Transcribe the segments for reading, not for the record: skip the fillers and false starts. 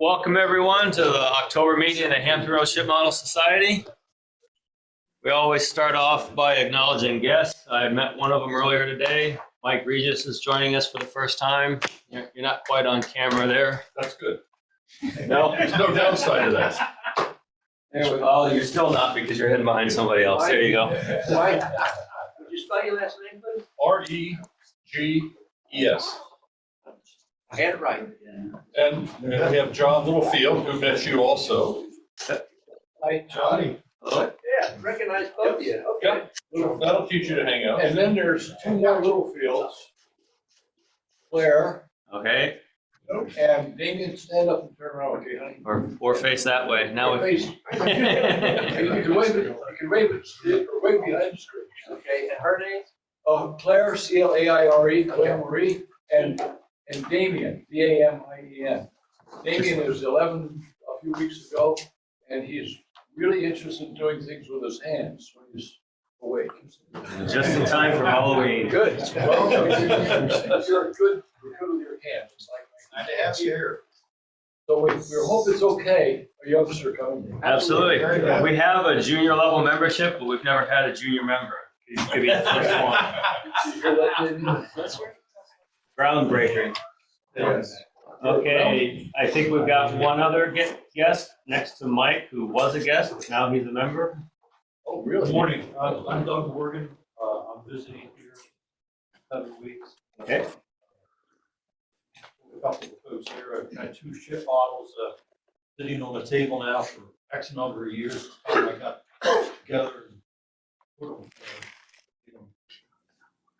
Welcome everyone to the October meeting of the Hampton Road Ship Model Society. We always start off by acknowledging guests. I met one of them earlier today. Mike Regis is joining us for the first time. You're not quite on camera there. That's good. No? There's no downside to that. Oh, you're still not because you're hidden behind somebody else. There you go. Mike, would you spell your last name, please? R-E-G-E-S. I had it right. And we have John Littlefield, who met you also. Hi, Johnny. Yeah, recognize both of you. Okay. Yep. That'll teach you to hang out. And then there's two more Littlefields. Claire Okay. and Damien, stand up and turn around, okay, honey? Or face that way. Now we Face. You can wave it, or wave behind the screen. Okay, and her name? Claire, C-L-A-I-R-E, Claire Marie, and Damien, D-A-M-I-E-N. Damien was 11 a few weeks ago, and he's really interested in doing things with his hands when he's awake. just in time for Halloween. Good. Well, you're good with your hands. It's like, Glad to have you here. so we hope it's okay, a youngster coming. Absolutely. We have a junior level membership, but we've never had a junior member. He's gonna be the first one. Groundbreaking. Yes. Okay, I think we've got one other guest next to Mike, who was a guest, but now he's a member. Oh, really? Good morning, I'm Doug Morgan, I'm visiting here 7 weeks. Okay. A couple of folks here, I've got 2 ship models sitting on the table now for X number of years. I got together and put them,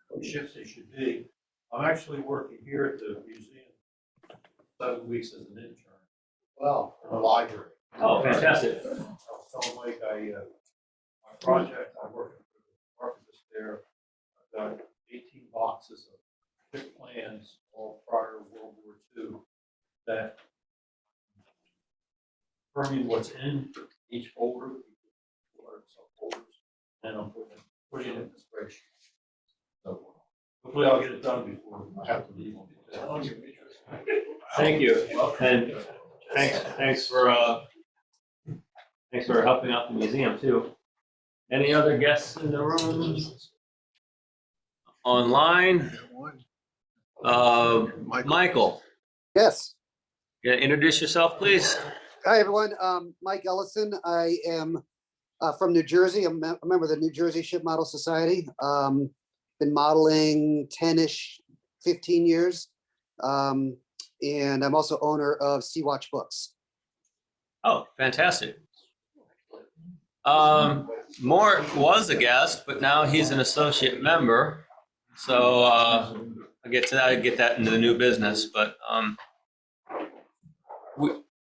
what ships they should be. I'm actually working here at the museum 7 weeks as an intern Wow. in the library. Oh, fantastic. I was telling Mike, my project, I'm working for the archivist there. I've got 18 boxes of ship plans, all prior to World War II, that confirming what's in each folder, subfolders, and I'm putting it in the spreadsheet. So hopefully I'll get it done before I have to leave. Thank you. And thanks for helping out the museum too. Any other guests in the room? Online? Michael, Yes. introduce yourself, please. Hi, everyone. Mike Ellison. I am from New Jersey. I'm a member of the New Jersey Ship Model Society. Been modeling 10-ish, 15 years. And I'm also owner of Sea-Watch Books. Oh, fantastic. Mort was a guest, but now he's an associate member. So I'll get that into the new business. But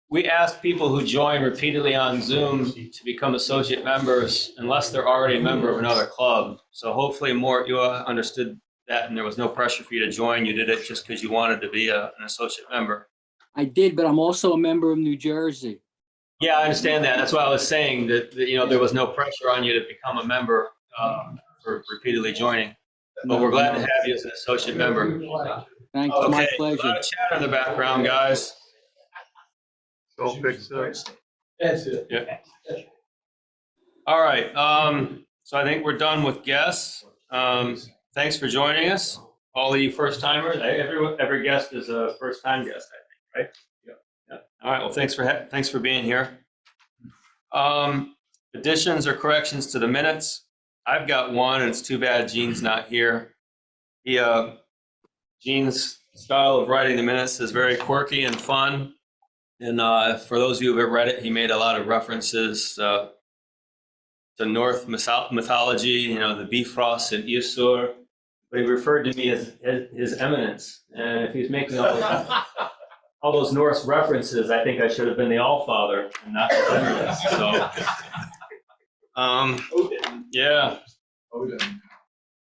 we ask people who join repeatedly on Zoom to become associate members unless they're already a member of another club. So hopefully, Mort, you understood that, and there was no pressure for you to join. You did it just because you wanted to be an associate member. I did, but I'm also a member of New Jersey. Yeah, I understand that. That's why I was saying that there was no pressure on you to become a member for repeatedly joining. But we're glad to have you as an associate member. Thanks, my Okay, a pleasure. lot of chatter in the background, guys. Go fix it. That's it. Yeah. All right. So I think we're done with guests. Thanks for joining us, all of you first timers. Every guest is a first time guest, I think, right? Yeah. All right. Well, thanks for being here. Additions or corrections to the minutes? I've got one, and it's too bad Gene's not here. Gene's style of writing the minutes is very quirky and fun. And for those of you who have read it, he made a lot of references to Norse mythology, the Bifrost and Isur. But he referred to me as his eminence. And if he's making all those Norse references, I think I should have been the Allfather and not his eminence. So, yeah.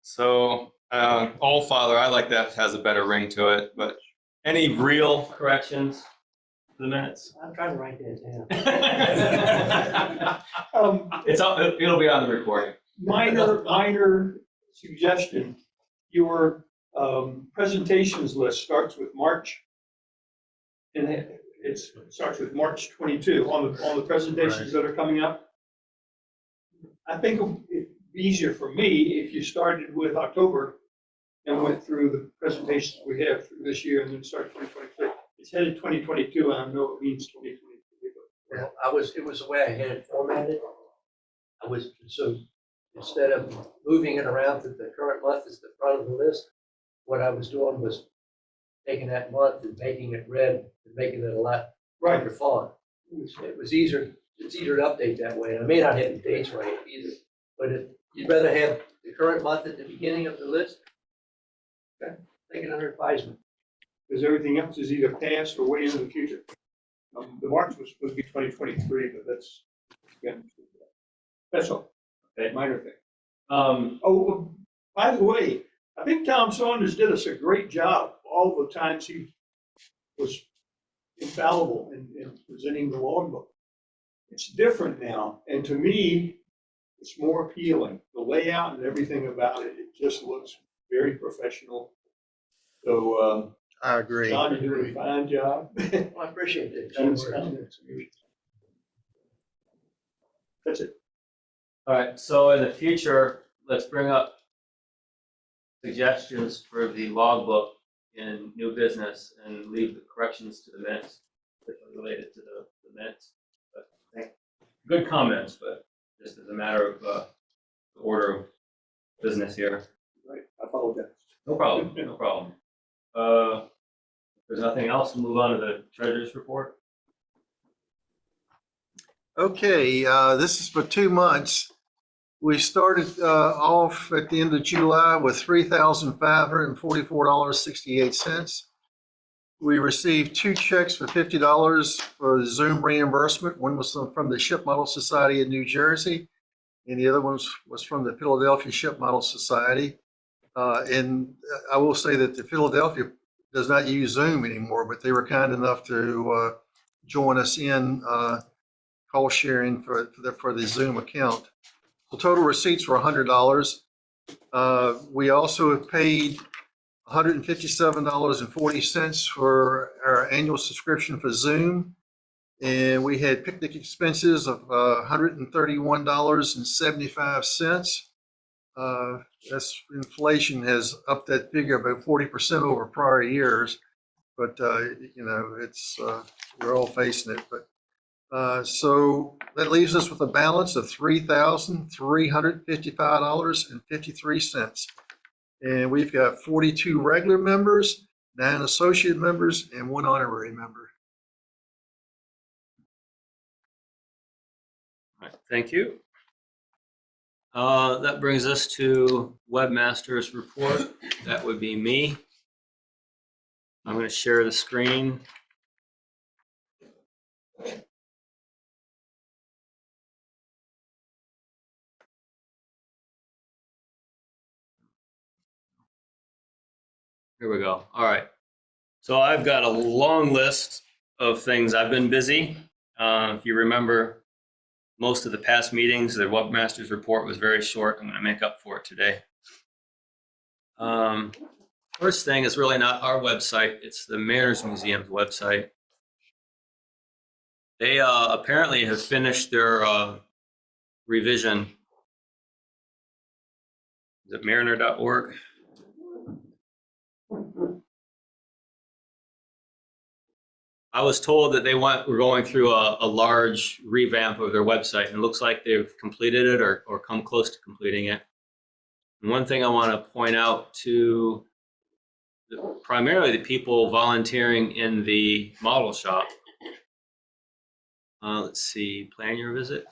So, Allfather, I like that, has a better ring to it. But any real corrections to the minutes? I'm trying to write that down. It'll be on the recording. Minor suggestion. Your presentations list starts with March and it starts with March 22 on the presentations that are coming up. I think it'd be easier for me if you started with October and went through the presentations we have through this year and then start 2023. It's headed 2022, and I know it means 2023. Well, it was the way I had it formatted. So instead of moving it around to the current month as the front of the list, what I was doing was taking that month and making it red and making it a lot brighter font. It was easier, it's easier to update that way. And I may not have the dates right either, but if you'd rather have the current month at the beginning of the list, okay, take it under advisement. Because everything else is either past or way into the future. The March was supposed to be 2023, but that's all. Okay. Minor thing. Oh, by the way, I think Tom Saunders did us a great job all the times he was infallible in presenting the logbook. It's different now, and to me, it's more appealing. The layout and everything about it, it just looks very professional. So, I agree. John, you did a fine job. Well, I appreciate it. John's comments. That's it. All right, so in the future, let's bring up suggestions for the logbook in new business and leave the corrections to the minutes related to the minutes. But I think good comments, but just as a matter of the order of business here. Right, I apologize. No problem, no problem. If there's nothing else, we'll move on to the treasurer's report. Okay, this is for 2 months. We started off at the end of July with $3,544.68. We received 2 checks for $50 for Zoom reimbursement. One was from the Ship Model Society in New Jersey, and the other one was from the Philadelphia Ship Model Society. And I will say that the Philadelphia does not use Zoom anymore, but they were kind enough to join us in call sharing for the Zoom account. The total receipts were $100. We also have paid $157.40 for our annual subscription for Zoom. And we had picnic expenses of $131.75. That's inflation has upped that figure about 40% over prior years, but it's we're all facing it. But so that leaves us with a balance of $3,355.53, and we've got 42 regular members, 9 associate members, and 1 honorary member. All right, thank you. That brings us to webmaster's report. That would be me. I'm going to share the screen. Here we go. All right. So I've got a long list of things. I've been busy. If you remember, most of the past meetings, the webmaster's report was very short. I'm going to make up for it today. First thing is really not our website. It's the Mariners Museum's website. They apparently have finished their revision. Is it mariner.org? I was told that were going through a large revamp of their website, and it looks like they've completed it or come close to completing it. And one thing I want to point out to primarily the people volunteering in the model shop. Let's see, plan your visit.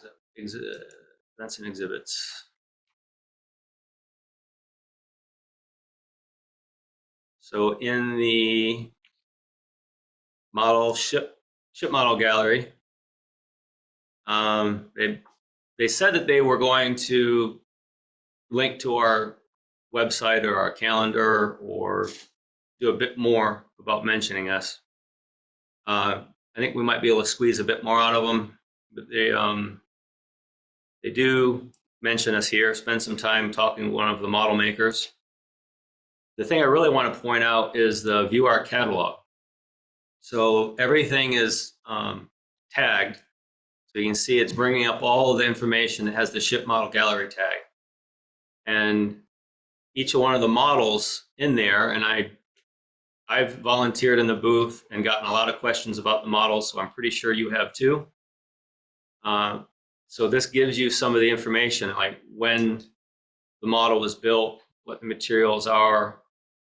That's in exhibits. So in the model ship model gallery, they said that they were going to link to our website or our calendar or do a bit more about mentioning us. I think we might be able to squeeze a bit more out of them, but they do mention us here, spend some time talking with one of the model makers. The thing I really want to point out is the view our catalog. So everything is tagged. So you can see it's bringing up all of the information that has the ship model gallery tag. And each one of the models in there, and I've volunteered in the booth and gotten a lot of questions about the models, so I'm pretty sure you have too. So this gives you some of the information, like when the model was built, what the materials are,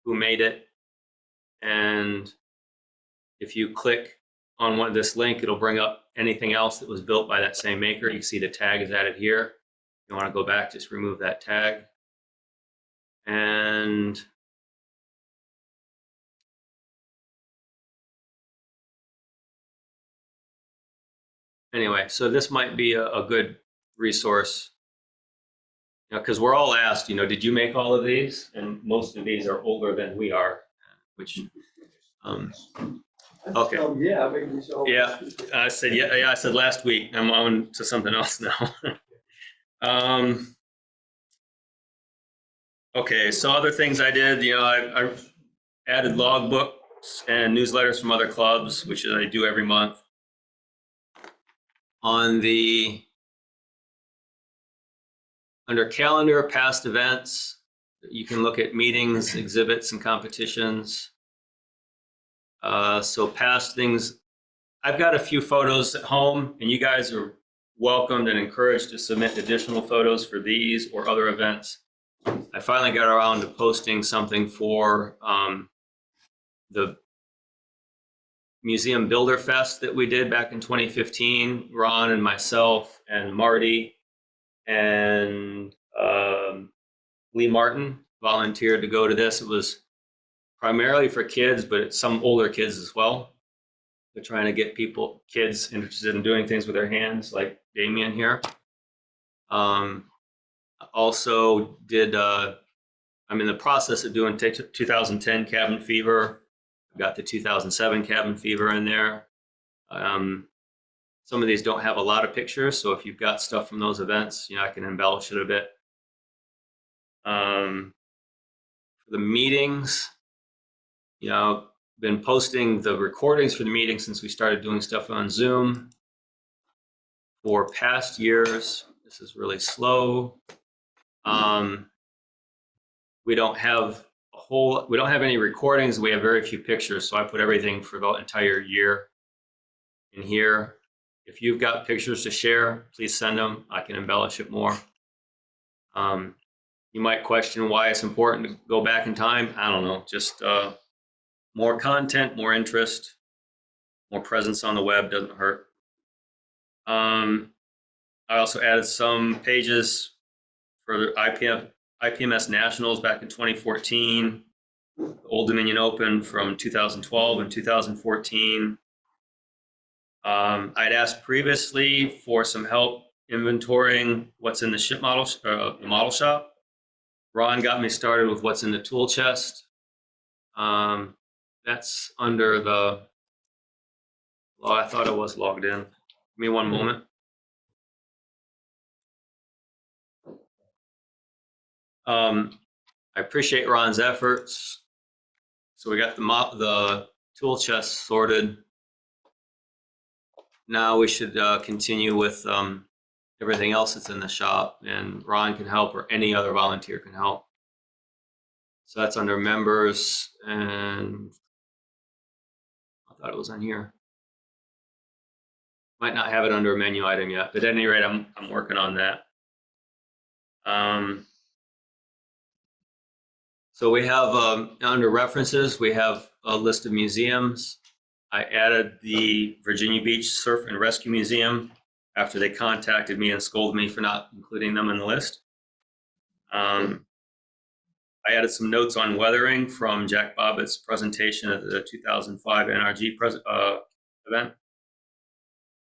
who made it, and if you click on this link, it'll bring up anything else that was built by that same maker. You see the tag is added here. If you want to go back, just remove that tag. And anyway, so this might be a good resource, because we're all asked, did you make all of these? And most of these are older than we are, which, okay. Yeah, maybe so. Yeah, I said, yeah, I said last week. I'm on to something else now. Okay, so other things I did, I added logbooks and newsletters from other clubs, which I do every month. Under calendar, past events, you can look at meetings, exhibits, and competitions. So past things, I've got a few photos at home, and you guys are welcomed and encouraged to submit additional photos for these or other events. I finally got around to posting something for the Museum Builder Fest that we did back in 2015. Ron and myself and Marty and Lee Martin volunteered to go to this. It was primarily for kids, but it's some older kids as well. They're trying to get kids interested in doing things with their hands, like Damien here. Also did, I'm in the process of doing 2010 Cabin Fever. I've got the 2007 Cabin Fever in there. Some of these don't have a lot of pictures, so if you've got stuff from those events, I can embellish it a bit. For the meetings, I've been posting the recordings for the meetings since we started doing stuff on Zoom. For past years, this is really slow. We don't have any recordings. We have very few pictures, so I put everything for the entire year in here. If you've got pictures to share, please send them. I can embellish it more. You might question why it's important to go back in time. I don't know, just more content, more interest, more presence on the web doesn't hurt. I also added some pages for the IPMS Nationals back in 2014, the Old Dominion Open from 2012 and 2014. I'd asked previously for some help inventorying what's in the ship model, the model shop. Ron got me started with what's in the tool chest. That's under the, well, I thought I was logged in. Give me one moment. I appreciate Ron's efforts. So we got the tool chest sorted. Now we should continue with everything else that's in the shop, and Ron can help, or any other volunteer can help. So that's under members, and I thought it was on here. Might not have it under a menu item yet, but at any rate, I'm working on that. So we have under references, we have a list of museums. I added the Virginia Beach Surf and Rescue Museum after they contacted me and scolded me for not including them in the list. I added some notes on weathering from Jack Bobbitt's presentation at the 2005 NRG event.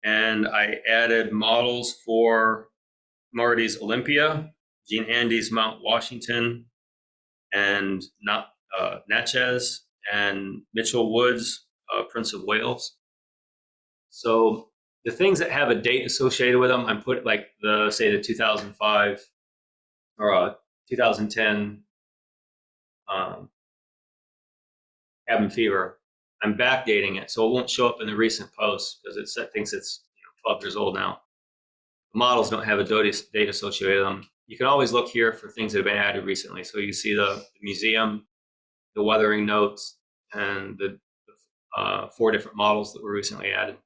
And I added models for Marty's Olympia, Gene Handy's Mount Washington, and Natchez, and Mitchell Woods, Prince of Wales. So the things that have a date associated with them, I put like the 2005 or 2010 Cabin Fever. I'm backdating it, so it won't show up in the recent posts because it thinks it's 12 years old now. The models don't have a date associated with them. You can always look here for things that have been added recently. So you see the museum, the weathering notes, and the 4 different models that were recently added.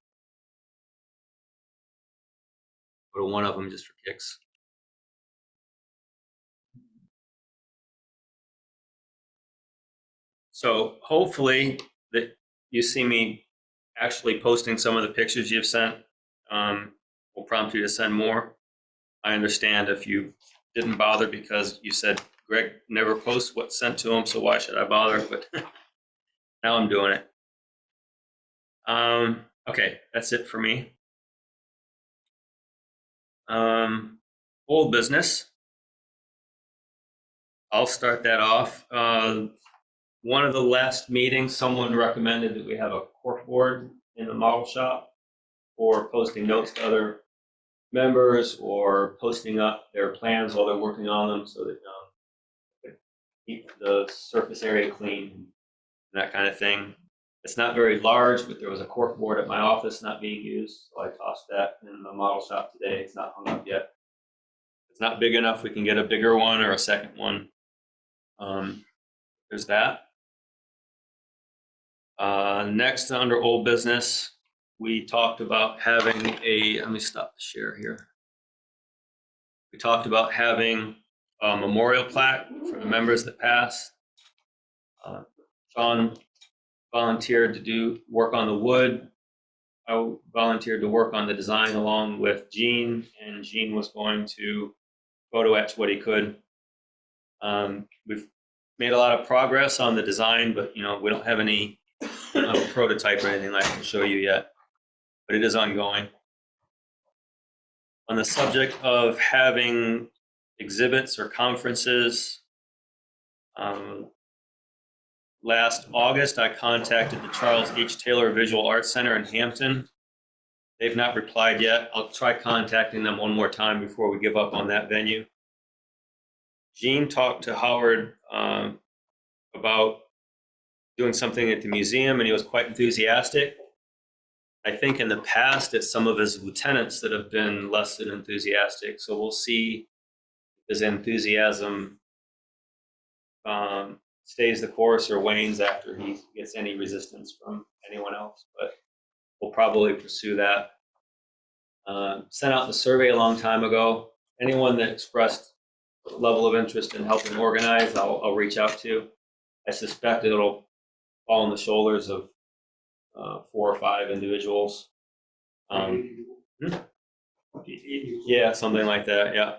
Go to one of them just for kicks. So hopefully that you see me actually posting some of the pictures you've sent. Will prompt you to send more. I understand if you didn't bother because you said Greg never posts what's sent to him, so why should I bother? But now I'm doing it. Okay, that's it for me. Old business. I'll start that off. One of the last meetings, someone recommended that we have a cork board in the model shop for posting notes to other members or posting up their plans while they're working on them so that they keep the surface area clean and that kind of thing. It's not very large, but there was a cork board at my office not being used, so I tossed that in the model shop today. It's not hung up yet. It's not big enough. We can get a bigger one or a second one. There's that. Next, under old business, we talked about having let me stop the share here. We talked about having a memorial plaque for the members that passed. Sean volunteered to do work on the wood. I volunteered to work on the design along with Gene, and Gene was going to photo etch what he could. We've made a lot of progress on the design, but we don't have a prototype or anything like that to show you yet, but it is ongoing. On the subject of having exhibits or conferences, last August, I contacted the Charles H. Taylor Visual Arts Center in Hampton. They've not replied yet. I'll try contacting them one more time before we give up on that venue. Gene talked to Howard about doing something at the museum, and he was quite enthusiastic. I think in the past, it's some of his lieutenants that have been less than enthusiastic. So we'll see if his enthusiasm stays the course or wanes after he gets any resistance from anyone else. But we'll probably pursue that. Sent out the survey a long time ago. Anyone that expressed a level of interest in helping organize, I'll reach out to. I suspect it'll fall on the shoulders of 4 or 5 individuals. Yeah, something like that. Yeah.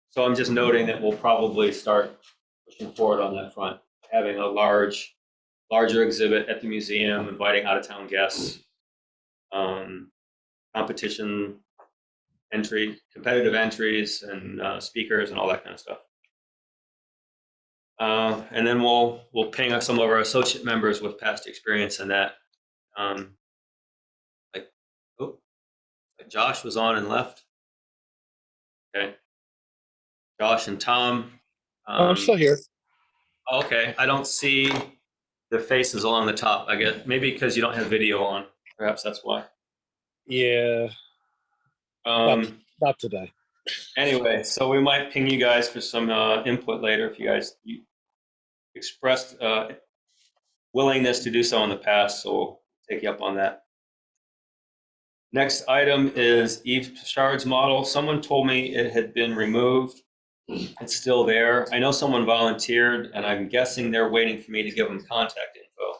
So I'm just noting that we'll probably start pushing forward on that front, having a larger exhibit at the museum, inviting out-of-town guests, competition competitive entries, and speakers and all that kind of stuff. And then we'll ping some of our associate members with past experience in that. Like Josh was on and left. Okay. Josh and Tom. I'm still here. Okay. I don't see the faces along the top. I guess maybe because you don't have video on. Perhaps that's why. Yeah, not today. Anyway, so we might ping you guys for some input later if you expressed willingness to do so in the past, so we'll take you up on that. Next item is Eve Pichard's model. Someone told me it had been removed. It's still there. I know someone volunteered, and I'm guessing they're waiting for me to give them contact info.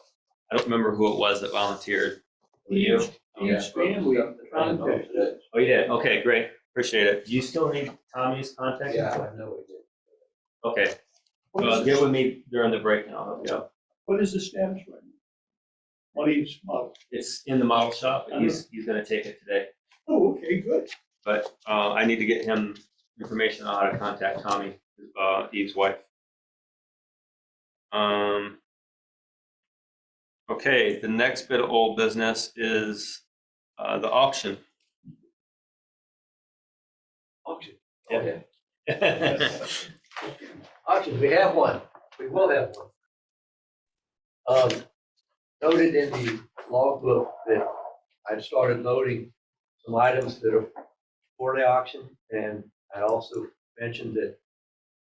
I don't remember who it was that volunteered. You? Eve's family contacted us. Oh, you did? Okay, great. Appreciate it. Do you still need Tommy's contact Yeah, info? I know we did. Okay. What is Get this- with me during the break and I'll help you out. what is the status right now? On Eve's model? It's in the model shop, and he's going to take it today. Oh, okay, good. But I need to get him information on how to contact Tommy, Eve's wife. Okay, the next bit of old business is the auction. Auction. Yeah. Auction, we have one. We will have one. Noted in the logbook that I've started loading some items that are for the auction, and I also mentioned that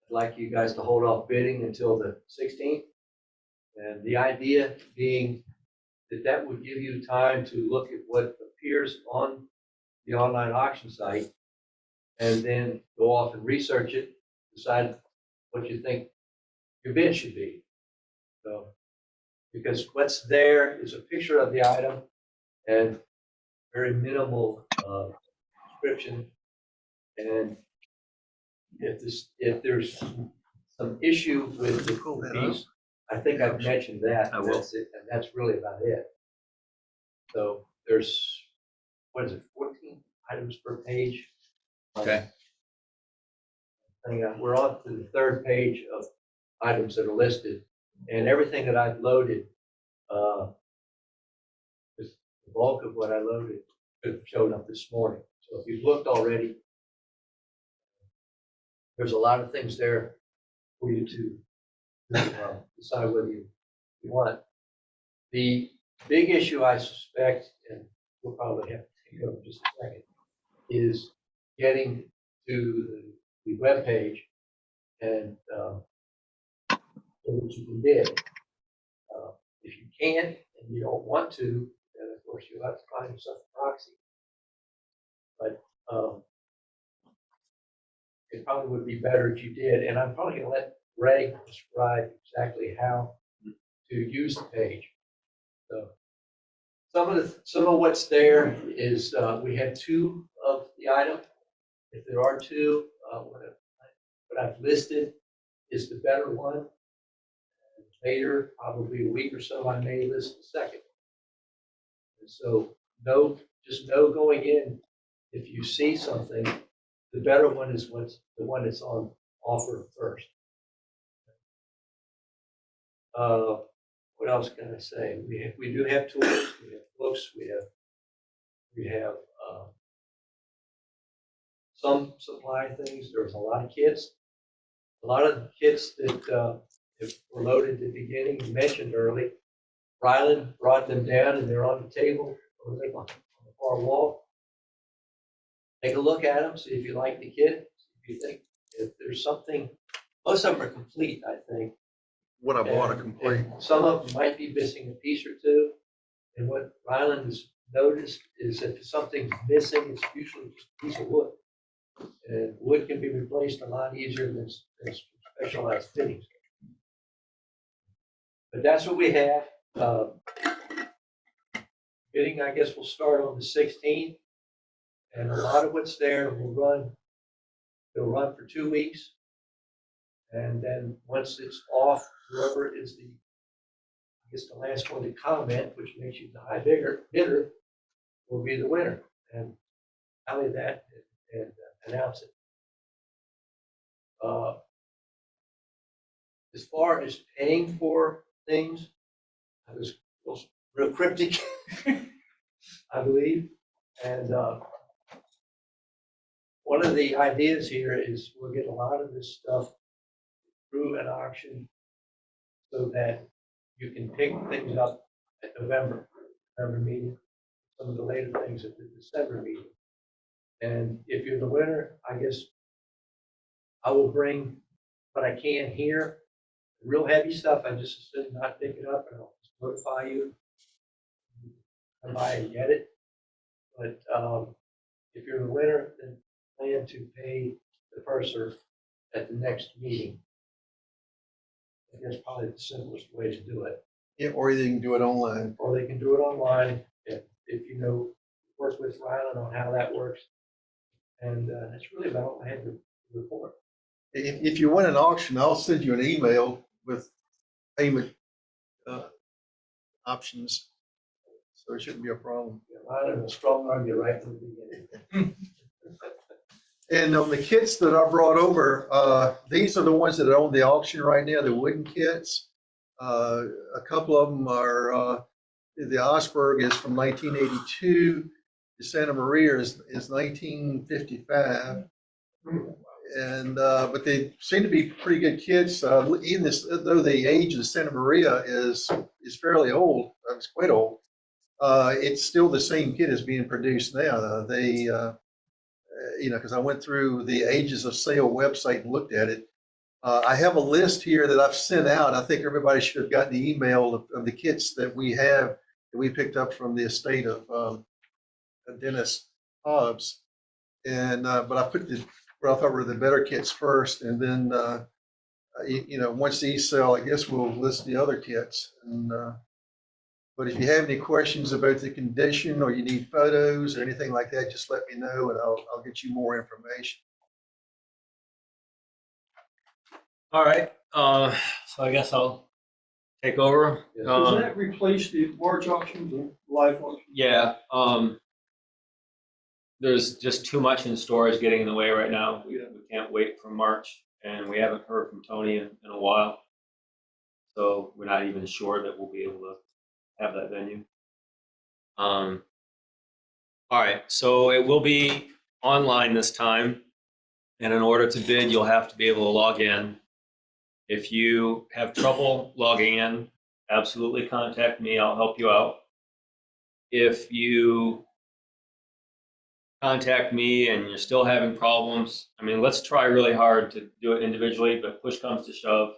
I'd like you guys to hold off bidding until the 16th. And the idea being that that would give you time to look at what appears on the online auction site and then go off and research it, decide what you think your bid should be. So, because what's there is a picture of the item and very minimal description. And if there's some issue with the Pull that piece, I think I've mentioned that. I will. That's it, and that's really about it. So there's, what is it, 14 items per page? Okay. We're on to the third page of items that are listed, and everything that I've loaded, is the bulk of what I loaded could have shown up this morning. So if you've looked already, there's a lot of things there for you to decide whether you want. The big issue I suspect, and we'll probably have to take over just a second, is getting to the webpage and so that you can bid. If you can't and you don't want to, then of course you'll have to find yourself a proxy. But it probably would be better if you did, and I'm probably gonna let Ray describe exactly how to use the page. So some of what's there is we have two of the item. If there are two, what I've listed is the better one. And later, probably a week or so, I may list the second. And so just know going in, if you see something, the better one is the one that's on offer first. What else can I say? We do have tools, we have books, we have some supply things. There's a lot of kits. A lot of the kits that were loaded at the beginning, you mentioned early. Ryland brought them down and they're on the table over there on the far wall. Take a look at them, see if you like the kit, see if you think if there's something. Most of them are complete, I think. What I bought a And- complete. and some of them might be missing a piece or two. And what Ryland has noticed is if something's missing, it's usually just a piece of wood. And wood can be replaced a lot easier than specialized fittings. But that's what we have. Bidding, I guess, will start on the 16th. And a lot of what's there they'll run for 2 weeks. And then once it's off, whoever is the last one to comment, which makes you the high bidder, will be the winner. And tally that and announce it. As far as paying for things, I was real cryptic, I believe. And one of the ideas here is we'll get a lot of this stuff through an auction so that you can pick things up at November meeting, some of the later things at the December meeting. And if you're the winner, I guess I will bring what I can here. Real heavy stuff, I just assume not pick it up and I'll just notify you. Come by and get it. But if you're the winner, then plan to pay the purser at the next meeting. And that's probably the simplest way to do it. Yeah, or you can do it online. Or they can do it online if you know, work with Rylan on how that works. And that's really about all I had to report. If you win an auction, I'll send you an email with payment options. So it shouldn't be a problem. Rylan will strong arm you right from the beginning. And on the kits that I brought over, these are the ones that are on the auction right now, the wooden kits. A couple of them are, the Osberg is from 1982. The Santa Maria is 1955. And, but they seem to be pretty good kids. Even this, though the age of Santa Maria is fairly old, it's quite old. It's still the same kid as being produced now. Because I went through the Ages of Sale website and looked at it. I have a list here that I've sent out. I think everybody should have gotten the email of the kits that we have that we picked up from the estate of Dennis Hobbs. And but I put what I thought were the better kits first, and then once these sell, I guess we'll list the other kits. And but if you have any questions about the condition, or you need photos or anything like that, just let me know, and I'll get you more information. All right. So I guess I'll take over. Yes. Does that replace the March auctions or live auctions? Yeah. There's just too much in storage getting in the way right now. We can't wait for March, and we haven't heard from Tony in a while. So we're not even sure that we'll be able to have that venue. All right, so it will be online this time. And in order to bid, you'll have to be able to log in. If you have trouble logging in, absolutely contact me. I'll help you out. If you contact me and you're still having problems, I mean, let's try really hard to do it individually, but push comes to shove,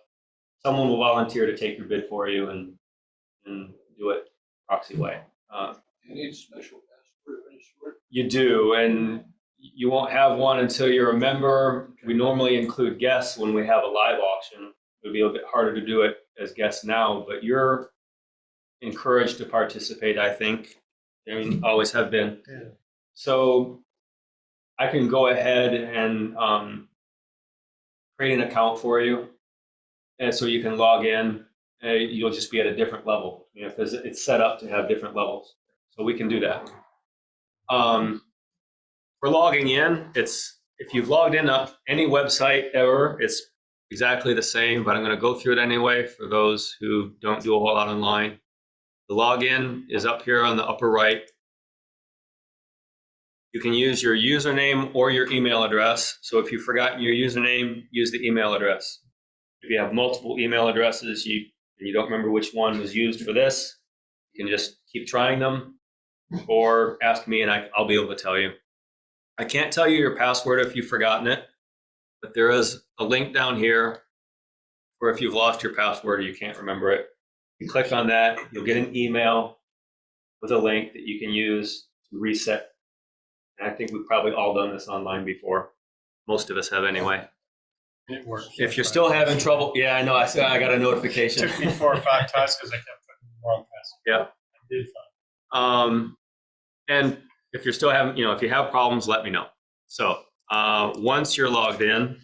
someone will volunteer to take your bid for you and do it proxy way. You need a special password of any sort. You do, and you won't have one until you're a member. We normally include guests when we have a live auction. It would be a bit harder to do it as guests now, but you're encouraged to participate, I think. I mean, always have been. Yeah. So I can go ahead and create an account for you, and so you can log in. You'll just be at a different level, because it's set up to have different levels. So we can do that. For logging in, if you've logged in on any website ever, it's exactly the same, but I'm going to go through it anyway for those who don't do a whole lot online. The login is up here on the upper right. You can use your username or your email address. So if you've forgotten your username, use the email address. If you have multiple email addresses, and you don't remember which one was used for this, you can just keep trying them or ask me and I'll be able to tell you. I can't tell you your password if you've forgotten it, but there is a link down here where if you've lost your password or you can't remember it, you click on that, you'll get an email with a link that you can use to reset. And I think we've probably all done this online before. Most of us have anyway. It worked. If you're still having trouble, yeah, I know. I got a notification. It took me 4 or 5 times because I kept putting the wrong password. Yeah. I did fine. And if you're still having, if you have problems, let me know. So once you're logged in,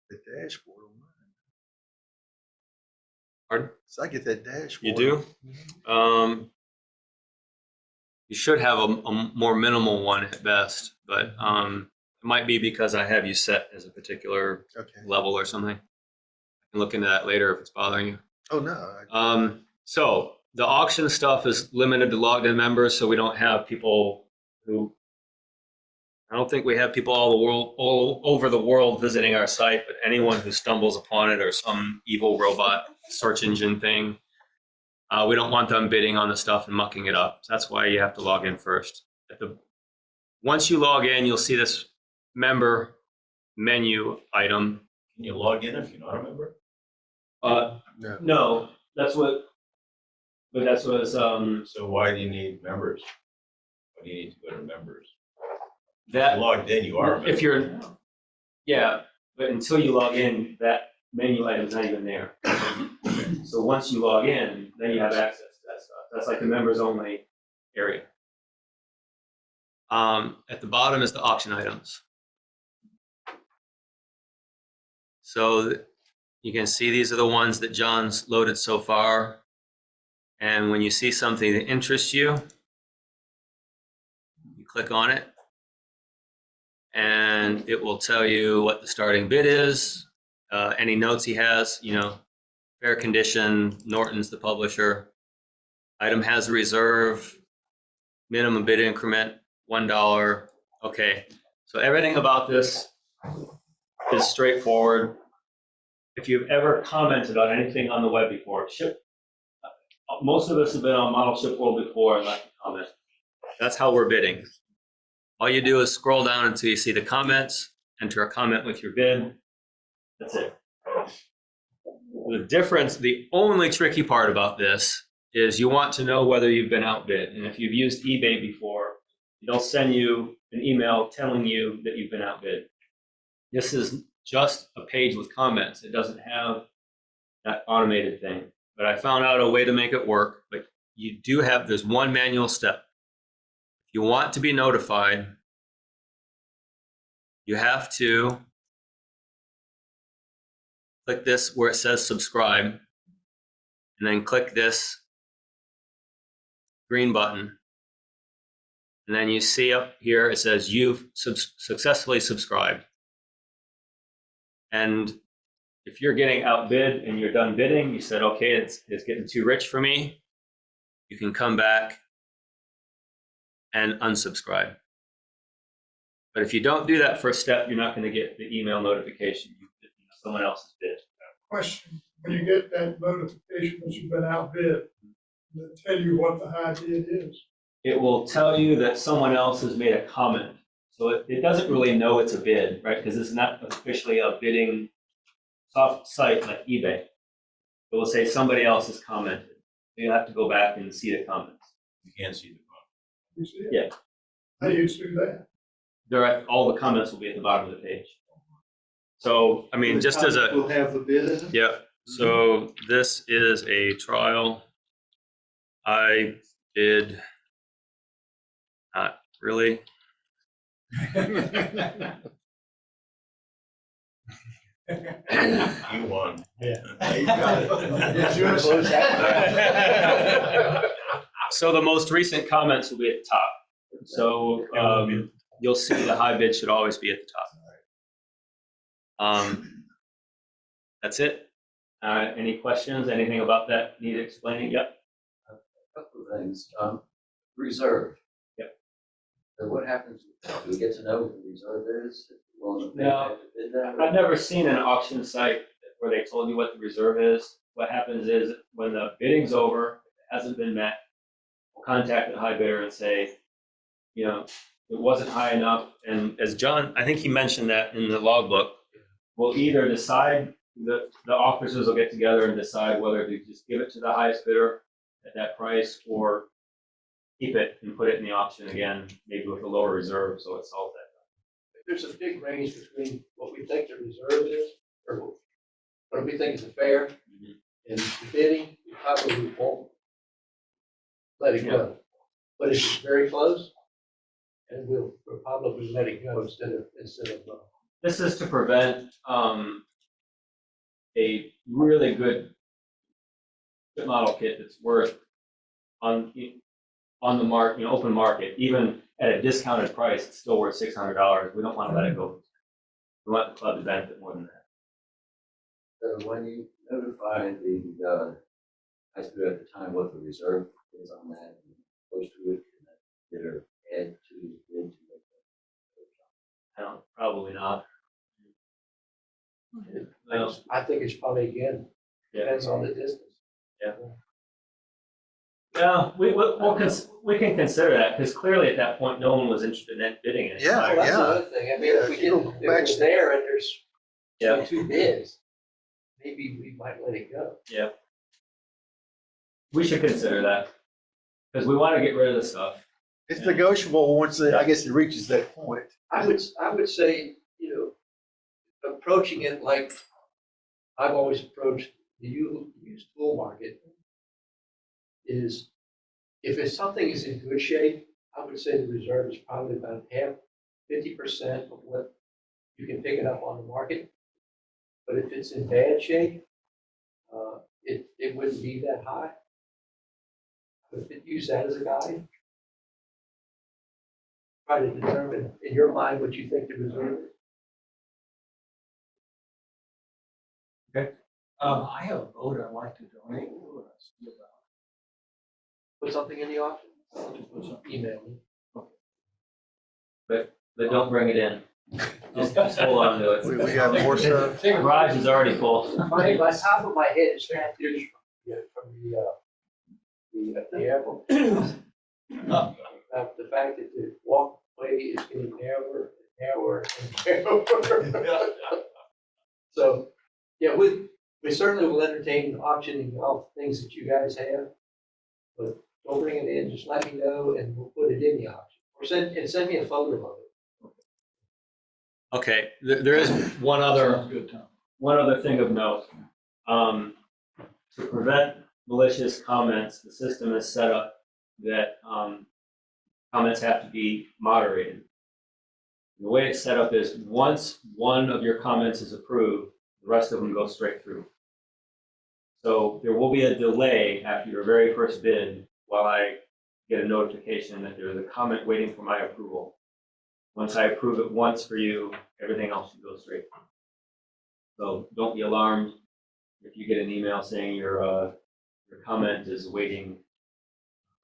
The dashboard on mine. pardon? So I get that dashboard. You do? You should have a more minimal one at best, but it might be because I have you set as a particular Okay. level or something. I can look into that later if it's bothering you. Oh, no. So the auction stuff is limited to logged in members, so we don't have people I don't think we have people all over the world visiting our site, but anyone who stumbles upon it or some evil robot search engine thing, we don't want them bidding on the stuff and mucking it up. So that's why you have to log in first. Once you log in, you'll see this member menu item. Can you log in if you're not a member? No. No, that's what it's, So why do you need members? Why do you need to go to members? that. If you're logged in, you are a member. If you're, yeah, but until you log in, that menu item's not even there. So once you log in, then you have access to that stuff. That's like the members only area. At the bottom is the auction items. So you can see these are the ones that John's loaded so far. And when you see something that interests you, you click on it. And it will tell you what the starting bid is, any notes he has, if fair condition, Norton's the publisher. Item has a reserve, minimum bid increment, $1. Okay, so everything about this is straightforward. If you've ever commented on anything on the web before, most of us have been on Model Ship World before and left a comment. That's how we're bidding. All you do is scroll down until you see the comments, enter a comment with your bid. That's it. The difference, the only tricky part about this is you want to know whether you've been outbid. And if you've used eBay before, they'll send you an email telling you that you've been outbid. This is just a page with comments. It doesn't have that automated thing. But I found out a way to make it work. But you do have, there's one manual step. If you want to be notified, you have to click this where it says subscribe, and then click this green button. And then you see up here, it says you've successfully subscribed. And if you're getting outbid and you're done bidding, you said, okay, it's getting too rich for me, you can come back and unsubscribe. But if you don't do that first step, you're not going to get the email notification. Someone else's bid. Question, when you get that notification that you've been outbid, does it tell you what the high bid is? It will tell you that someone else has made a comment. So it doesn't really know it's a bid, right? Because it's not officially a bidding soft site like eBay. It will say somebody else has commented. You have to go back and see the comments. You can't see the comment. You see it? Yeah. How do you do that? All the comments will be at the bottom of the page. So, I mean, just as a, We'll have the bid in it. yeah. So this is a trial. I bid, not really. You won. You got it. It's yours. So the most recent comments will be at the top. So you'll see the high bid should always be at the top. That's it. Any questions? Anything about that need explaining? Yep. A couple of things. Reserve. Yep. So what happens, do we get to know what the reserve is? If we're willing to pay No. to bid that? I've never seen an auction site where they told you what the reserve is. What happens is when the bidding's over, if it hasn't been met, we'll contact the high bidder and say, you know, it wasn't high enough. And as John, I think he mentioned that in the logbook, we'll either decide, the officers will get together and decide whether to just give it to the highest bidder at that price or keep it and put it in the auction again, maybe with a lower reserve, so it solves that. There's a big range between what we think the reserve is, or what we think is fair, and the bidding, we probably won't let it go. But if it's very close, and we'll probably let it go instead of. This is to prevent a really good ship model kit that's worth on the market, you know, open market, even at a discounted price, it's still worth $600. We don't want to let it go. We want the club to benefit more than that. So when you notify the high school at the time what the reserve is on that, and close to it, can that bidder add to the bid to make that? Probably not. I think it's probably, again, depends on the distance. Yeah, we can consider that because clearly at that point no one was interested in bidding it. Yeah. Well, that's another thing. I mean, if we get, if it's there and there's two bids, maybe we might let it go. Yeah. We should consider that because we want to get rid of the stuff. It's negotiable once I guess it reaches that point. I would say, approaching it like I've always approached the used tool market is, if something is in good shape, I would say the reserve is probably about 50% of what you can pick it up on the market. But if it's in bad shape, it wouldn't be that high. But if it use that as a guide, try to determine in your mind what you think the reserve is. I have a boat I'd like to donate to us. Put something in the auction? Email me. But don't bring it in. Just hold on to We it. got more stuff. The garage is already full. My top of my head is fantastic from the airport. The fact that the walkway is getting narrower and narrower and narrower. So, yeah, we certainly will entertain auctioning off things that you guys have. But don't bring it in, just let me know and we'll put it in the auction. Or send me a photo of it. Okay, there is one other. Sounds good, Tom. One other thing of note, to prevent malicious comments, the system is set up that comments have to be moderated. The way it's set up is once one of your comments is approved, the rest of them go straight through. So there will be a delay after your very first bid while I get a notification that there's a comment waiting for my approval. Once I approve it once for you, everything else should go straight through. So don't be alarmed if you get an email saying your comment is awaiting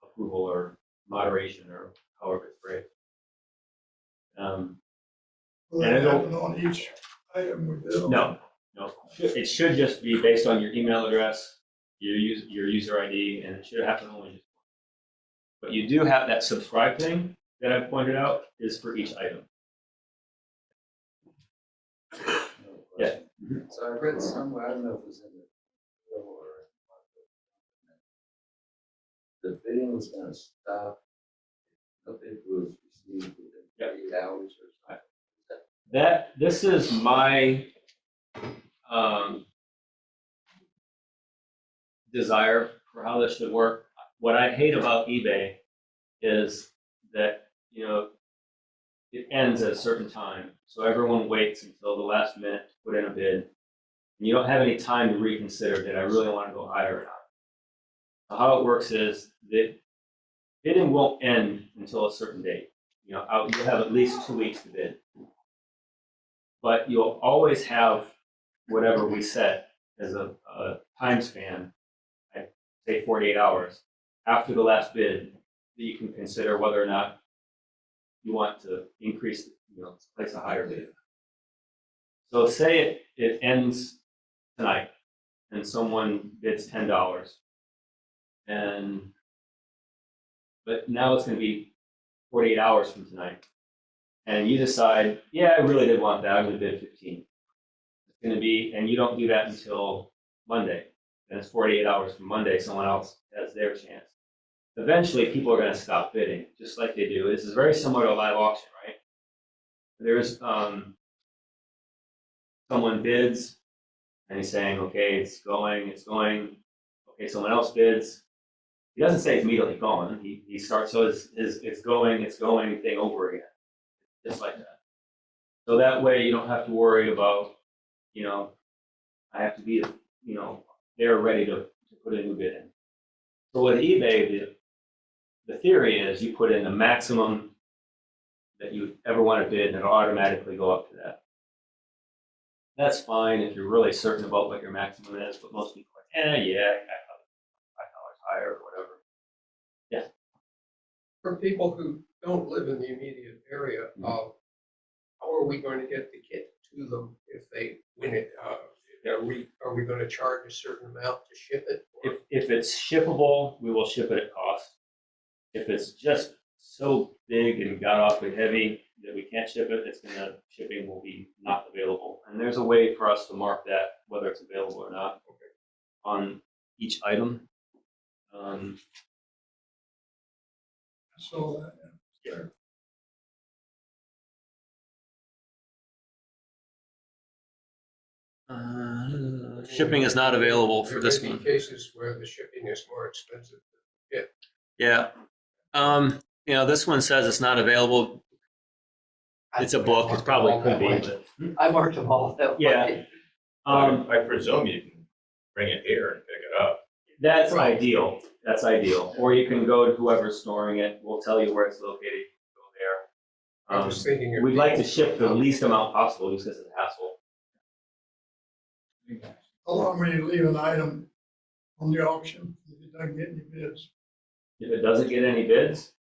approval or moderation or however it's phrased. Will And that it'll- happen on each item we build? No. It should just be based on your email address, your user ID, and it should happen only just once. But you do have that subscribe thing that I've pointed out is for each item. Yeah. So I read somewhere, I don't know if it was in the bill or the bidding was gonna stop. The bid was received within 8 hours or something. This is my desire for how this should work. What I hate about eBay is that, it ends at a certain time. So everyone waits until the last minute to put in a bid. And you don't have any time to reconsider, did I really want to go higher or not? So how it works is that bidding won't end until a certain date. You'll have at least 2 weeks to bid. But you'll always have whatever we set as a time span, I say 48 hours, after the last bid, that you can consider whether or not you want to increase, place a higher bid. So say it ends tonight and someone bids $10 but now it's going to be 48 hours from tonight. And you decide, yeah, I really did want that. I'm going to bid 15. It's going to be, and you don't do that until Monday. And it's 48 hours from Monday. Someone else has their chance. Eventually, people are going to stop bidding, just like they do. This is very similar to a live auction, right? There's someone bids, and he's saying, okay, it's going. Okay, someone else bids. He doesn't say it's immediately going. He starts, so it's going thing over again, just like that. So that way you don't have to worry about, I have to be, they're ready to put a new bid in. So with eBay, the theory is you put in the maximum that you ever want to bid, and it'll automatically go up to that. That's fine if you're really certain about what your maximum is, but most people are like, yeah, $5 higher or whatever. Yeah. For people who don't live in the immediate area, how are we going to get the kit to them if they win it? Are we going to charge a certain amount to ship it? If it's shippable, we will ship it at cost. If it's just so big and got awfully heavy that we can't ship it, shipping will be not available. And there's a way for us to mark that, whether it's available or not, on each item. So, Shipping is not available for There this may be one. cases where the shipping is more expensive. Yeah. This one says it's not available. It's a book. It probably could be, but I marked them all that Yeah. way. I presume you can bring it here and pick it up. That's ideal. That's ideal. Or you can go to whoever's storing it. We'll tell you where it's located. Go there. I was thinking. of We'd like to people- ship the least amount possible just because it's a hassle. How long will you leave an item on the auction if it doesn't get any bids? If it doesn't get any bids,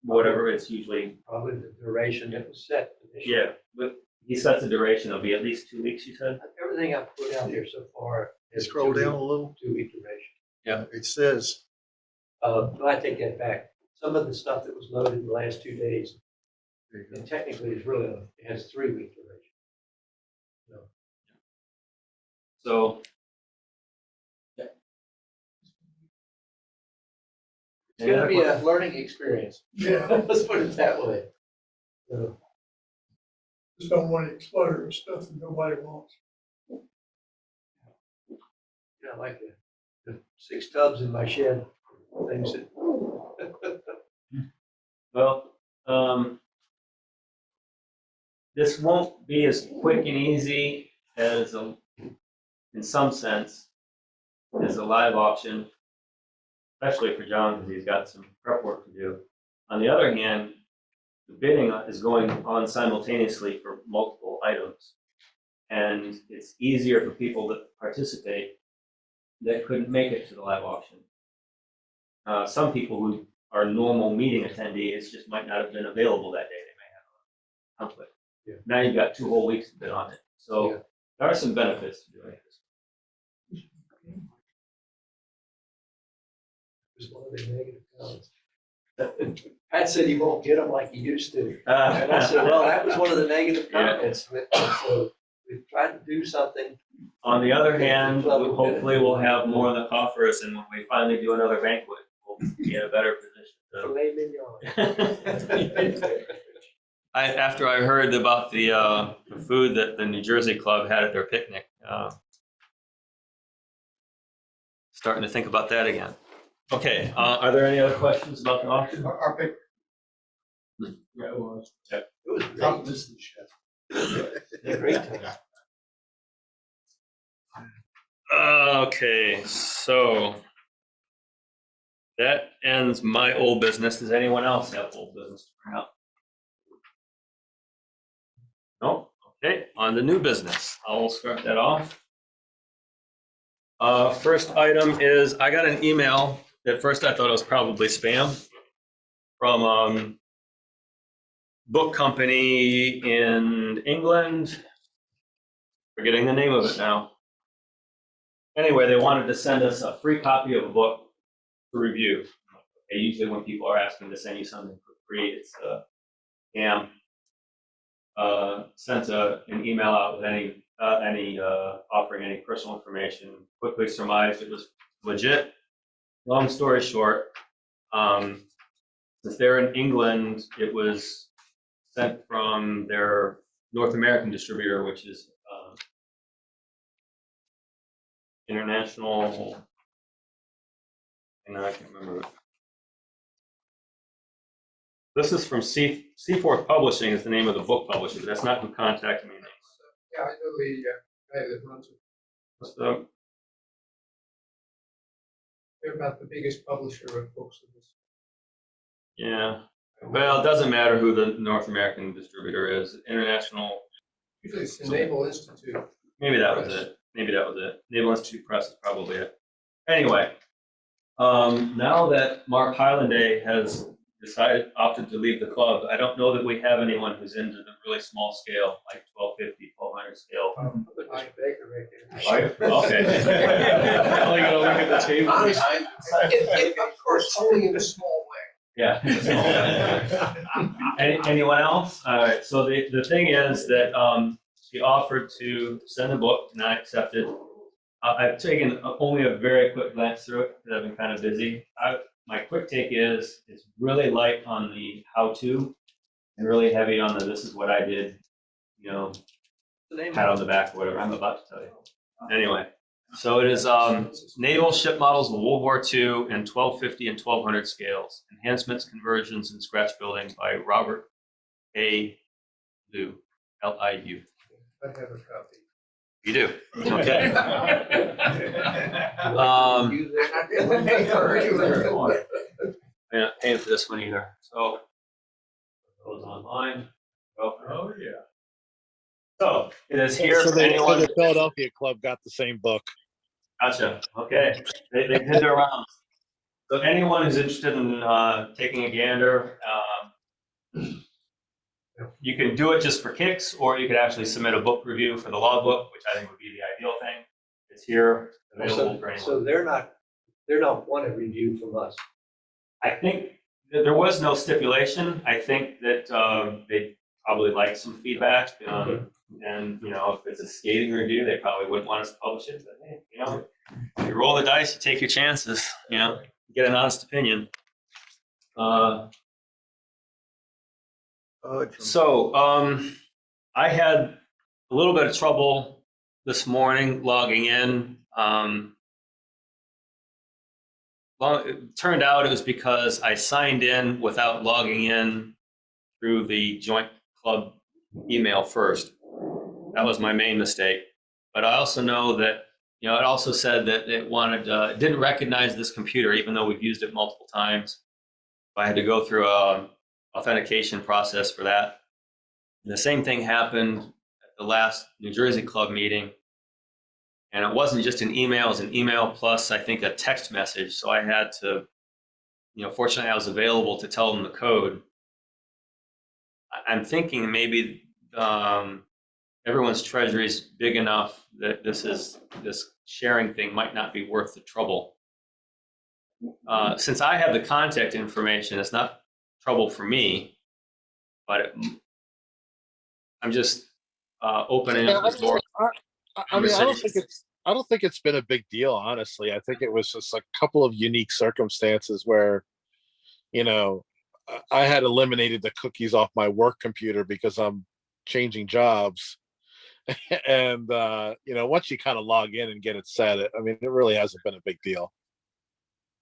whatever, it's usually, Probably the duration that was set. initially. yeah, but he sets the duration, it'll be at least 2 weeks, you said? Everything I've put out there so far is Scroll down a little. 2-week duration. It says, But I take that back. Some of the stuff that was loaded in the last 2 days, and technically it's really, it has 3-week duration. So. It's gonna be a learning experience. Yeah, Let's put it that way. So, just don't want to explode or stuff that nobody wants. yeah, like the 6 tubs in my shed, things that. Well, this won't be as quick and easy as in some sense, as a live auction, especially for John because he's got some prep work to do. On the other hand, the bidding is going on simultaneously for multiple items, and it's easier for people that participate that couldn't make it to the live auction. Some people who are normal meeting attendees just might not have been available that day. They may have a conflict. Yeah. Now you've got 2 whole weeks to bid on it. So Yeah. there are some benefits to doing this. Was one of the negative comments. Pat said he won't get them like he used to. And I said, well, that was one of the negative Yeah. comments. So we've tried to do something. On the other hand, hopefully we'll have more in the coffers, and when we finally do another banquet, we'll be in a better position. Filet mignon. After I heard about the food that the New Jersey club had at their picnic, starting to think about that again. Okay, are there any other questions about the auction? Our pick. Yeah, it was. It was Top great. list of shit. Great time. Okay, so that ends my old business. Does anyone else have old business to bring up? No? Okay, on the new business. I'll start that off. First item is I got an email. At first I thought it was probably spam from book company in England. Forgetting the name of it now. Anyway, they wanted to send us a free copy of a book to review. Okay, usually when people are asking to send you something for free, it's scam. Sent an email out with any offering any personal information. Quickly surmised it was legit. Long story short, since they're in England, it was sent from their North American distributor, which is International. I can't remember. This is from Seaforth Publishing is the name of the book publisher, but that's not who contacted me. Yeah, I know the guy that runs it. What's the, They're about the biggest publisher of books in this. yeah. Well, it doesn't matter who the North American distributor is. International. Usually it's the Naval Institute. Maybe that was it. Naval Institute Press is probably it. Anyway, now that Mark Highlanday has opted to leave the club, I don't know that we have anyone who's into the really small scale, like 1250, 1200 scale. Put Mr. Baker right there. Okay. Only gonna look at the table. Of course, only in a small way. Yeah. Anyone else? All right. So the thing is that she offered to send the book, and I accepted. I've taken only a very quick glance through it because I've been kind of busy. My quick take is it's really light on the how-to and really heavy on the this is what I did, pat on the back or whatever. I'm about to tell you. Anyway, so it is naval ship models of World War II and 1250 and 1200 scales, enhancements, conversions, and scratch building by Robert A. Liu, L-I-U. I have a copy. You do? Okay. I'm not paying for this one either. So, goes online. Oh, yeah. So it is here So for the anyone. Philadelphia club got the same book. Gotcha. Okay. They did their rounds. So anyone who's interested in taking a gander, you can do it just for kicks, or you could actually submit a book review for the law book, which I think would be the ideal thing. It's here, available for anyone. So they're not want a review from us. I think that there was no stipulation. I think that they probably like some feedback. And, you know, if it's a skating review, they probably wouldn't want us to publish it. But, hey, you know, you roll the dice, you take your chances, you know, get an honest opinion. So I had a little bit of trouble this morning logging in. Well, it turned out it was because I signed in without logging in through the joint club email first. That was my main mistake. But I also know that, you know, it also said that it wanted, it didn't recognize this computer, even though we've used it multiple times. I had to go through a authentication process for that. And the same thing happened at the last New Jersey club meeting. And it wasn't just an email, it was an email plus, I think, a text message. So I had to, you know, fortunately I was available to tell them the code. I'm thinking maybe everyone's treasury is big enough that this sharing thing might not be worth the trouble. Since I have the contact information, it's not trouble for me, but I'm just opening up the door. I mean, I don't think it's been a big deal, honestly. I think it was just a couple of unique circumstances where, you know, I had eliminated the cookies off my work computer because I'm changing jobs. And, you know, once you kind of log in and get it set, I mean, it really hasn't been a big deal.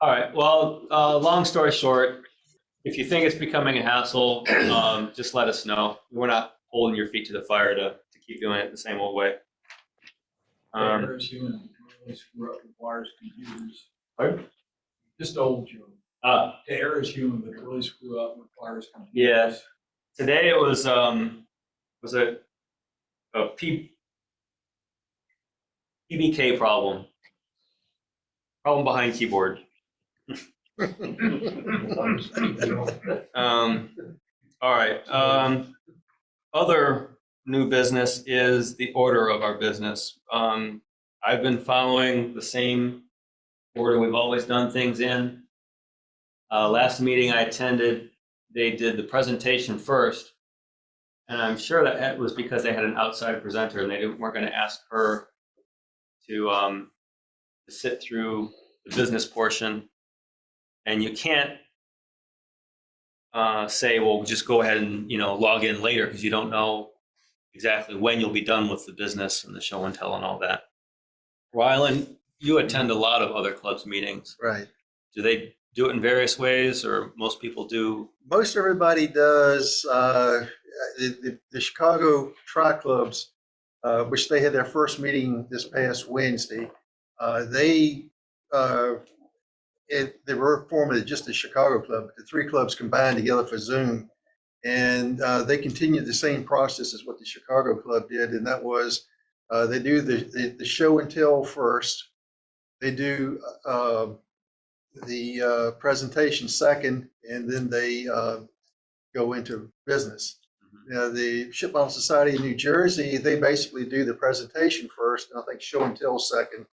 All right. Well, long story short, if you think it's becoming a hassle, just let us know. We're not holding your feet to the fire to keep doing it the same old way. Errors human, really screw up with wires, computers. Pardon? Just old human. The error is human, but it really screw up with wires, computers. Yeah. Today it was a PBK problem behind keyboard. All right. Other new business is the order of our business. I've been following the same order we've always done things in. Last meeting I attended, they did the presentation first, and I'm sure that was because they had an outside presenter and they weren't going to ask her to sit through the business portion. And you can't say, well, just go ahead and, you know, log in later because you don't know exactly when you'll be done with the business and the show and tell and all that. Rylan, you attend a lot of other clubs meetings. Right. Do they do it in various ways, or most people do? Most everybody does. The Chicago Tri Clubs, which they had their first meeting this past Wednesday, they were formed just the Chicago Club, but the three clubs combined together for Zoom, and they continued the same process as what the Chicago Club did, and that was they do the show and tell first, they do the presentation second, and then they go into business. The Ship Model Society of New Jersey, they basically do the presentation first, and I think show and tell second.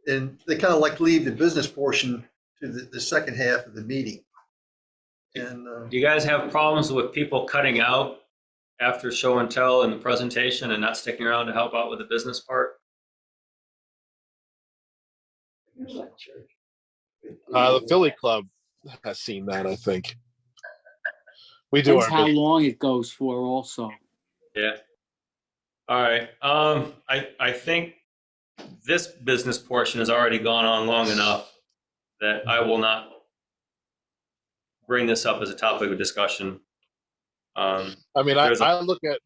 And they kind of like leave the business portion to the second half of the meeting. And do you guys have problems with people cutting out after show and tell and the presentation and not sticking around to help out with the business part? The Philly club has seen that, I think. We do Depends how long it goes for also. Yeah. All right. I think this business portion has already gone on long enough that I will not bring this up as a topic of discussion. I mean, I look at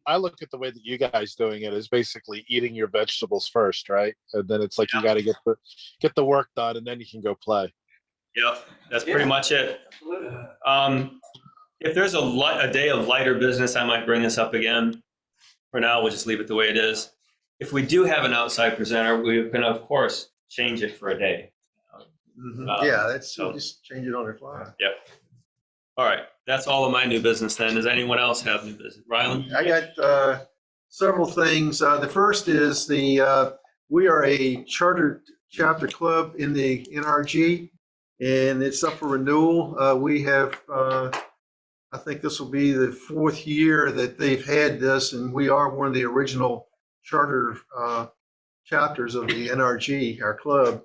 the way that you guys doing it as basically eating your vegetables first, right? And then it's like you got to get the work done, and then you can go play. Yep, that's pretty much it. If there's a day of lighter business, I might bring this up again. for now, we'll just leave it the way it is. If we do have an outside presenter, we can, of course, change it for a day. Yeah, that's, so- just change it on the fly. Yep. All right, that's all of my new business then. Does anyone else have new business? Rylan? I got several things. The first is we are a chartered chapter club in the NRG, and it's up for renewal. We have, I think this will be the 4th year that they've had this, and we are one of the original charter chapters of the NRG, our club.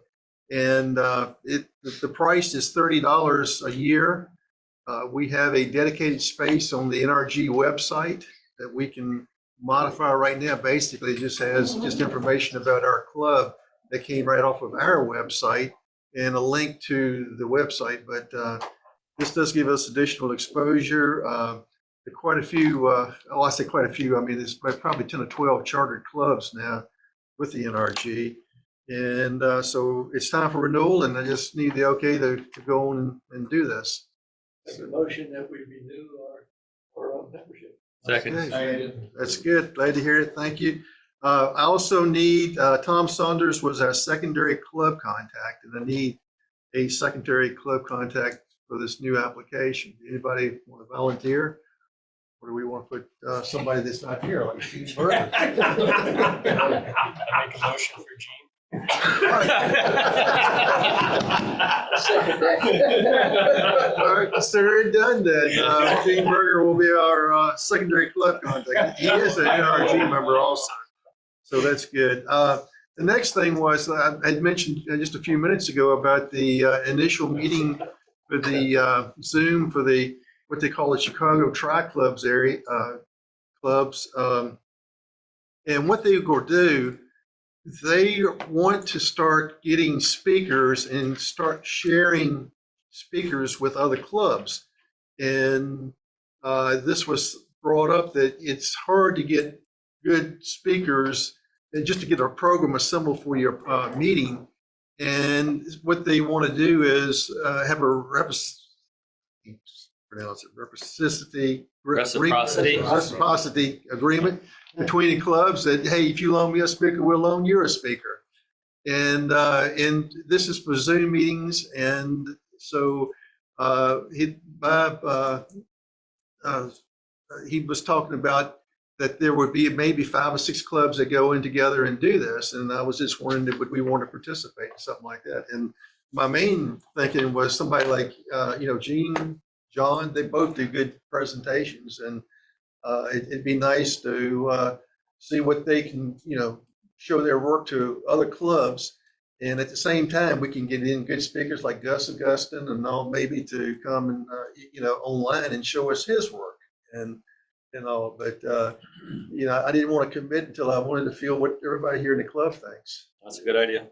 And the price is $30 a year. We have a dedicated space on the NRG website that we can modify right now. Basically, it just has just information about our club that came right off of our website and a link to the website. But this does give us additional exposure. Quite a few, I say quite a few, I mean, there's probably 10 or 12 chartered clubs now with the NRG. And so it's time for renewal, and I just need the okay to go on and do this. Make a motion that we renew our membership. Second. Okay. That's good. Glad to hear it. Thank you. I also need, Tom Saunders was our secondary club contact, and I need a secondary club contact for this new application. Anybody want to volunteer? Or do we want to put somebody that's not here, like Steve Burton? Make a motion for Gene. Second that. All right, consider it done then. Gene Berger will be our secondary club contact. He is an NRG member also, so that's good. The next thing was, I had mentioned just a few minutes ago about the initial meeting for the Zoom for the what they call the Chicago Tri-Clubs area clubs, and what they will do. They want to start getting speakers and start sharing speakers with other clubs. And this was brought up that it's hard to get good speakers and just to get a program assembled for your meeting. And what they want to do is have a reciprocity agreement between the clubs that, hey, if you loan me a speaker, we'll loan you a speaker. And this is for Zoom meetings. And so he was talking about that there would be maybe 5 or 6 clubs that go in together and do this. And I was just wondering, would we want to participate in something like that? And my main thinking was somebody like, Gene, John, they both do good presentations, and it'd be nice to see what they can, show their work to other clubs. And at the same time, we can get in good speakers like Gus Augustin and all, maybe to come and, online and show us his work and all. But, I didn't want to commit until I wanted to feel what everybody here in the club thinks. That's a good idea.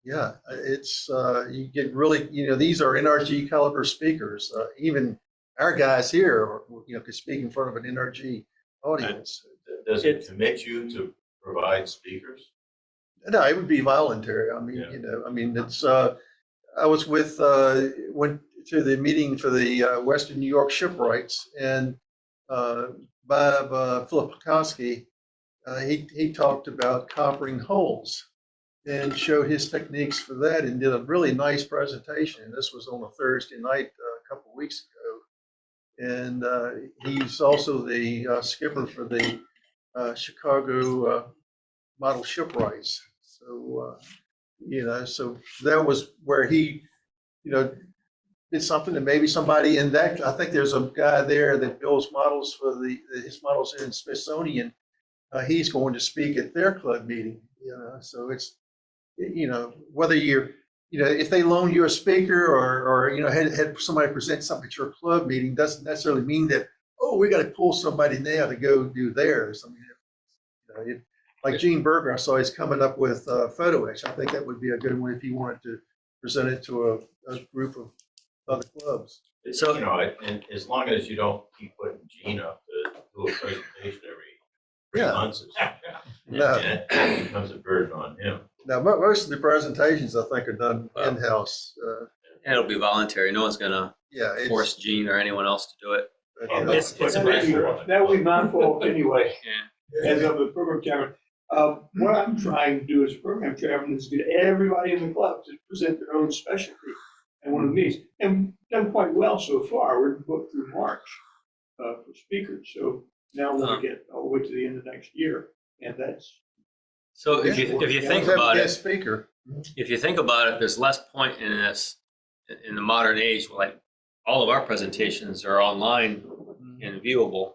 Yeah, it's, you get really, these are NRG caliber speakers. Even our guys here, could speak in front of an NRG audience. Does it commit you to provide speakers? No, it would be voluntary. I mean, Yeah. it's, I was went to the meeting for the Western New York Shipwrights, and Bob Filipkowski, he talked about coppering holes and showed his techniques for that and did a really nice presentation. And this was on a Thursday night a couple of weeks ago. And he's also the skipper for the Chicago model shipwrights. So, so that was where he, did something that maybe somebody in that, I think there's a guy there that builds models for his models in Smithsonian. He's going to speak at their club meeting, so it's, whether you're, if they loan you a speaker or had somebody present something at your club meeting, doesn't necessarily mean that, oh, we got to pull somebody now to go do theirs. I mean, like Gene Berger, I saw he's coming up with photo etch. I think that would be a good one if he wanted to present it to a group of other clubs. So, and as long as you don't keep putting Gene up to do a presentation every 3 months, No. it becomes a burden on him. Now, most of the presentations I think are done in-house. and it'll be voluntary. No one's gonna force Gene or anyone else to do it. Well, It's put a pressure on it. That would be my fault anyway. as of the program chairman. What I'm trying to do as a program chairman is get everybody in the club to present their own specialty at one of these. And done quite well so far. We're booked through March for speakers. So now we'll get all the way to the end of next year. And that's. So if you think Have a about it, guest speaker. if you think about it, there's less point in this in the modern age. Like all of our presentations are online and viewable,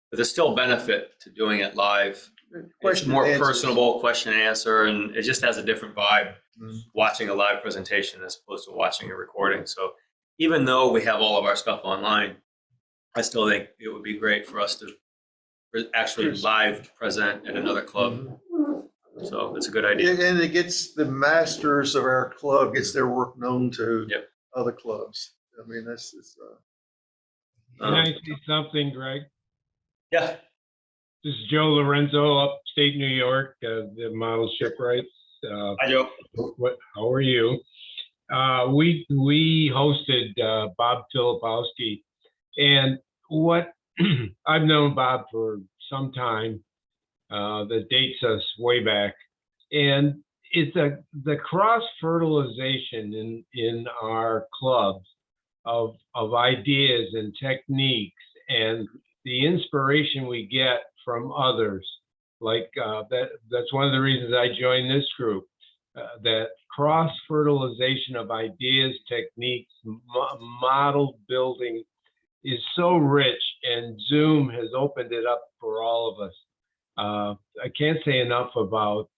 but there's still benefit to doing it live. It's Question more and answers. personable, question and answer, and it just has a different vibe Mhm. watching a live presentation as opposed to watching a recording. So even though we have all of our stuff online, I still think it would be great for us to actually live present at another club. So it's a good idea. And it gets the masters of our club, gets their work known to Yep. other clubs. I mean, that's, Can I say something, Greg? Yeah. This is Joe Lorenzo, upstate New York, the model shipwrights. Hi, Joe. How are you? We hosted Bob Filipowski, and what I've known Bob for some time that dates us way back, and it's the cross fertilization in our clubs of ideas and techniques and the inspiration we get from others. Like that's one of the reasons I joined this group. That cross fertilization of ideas, techniques, model building is so rich, and Zoom has opened it up for all of us. I can't say enough about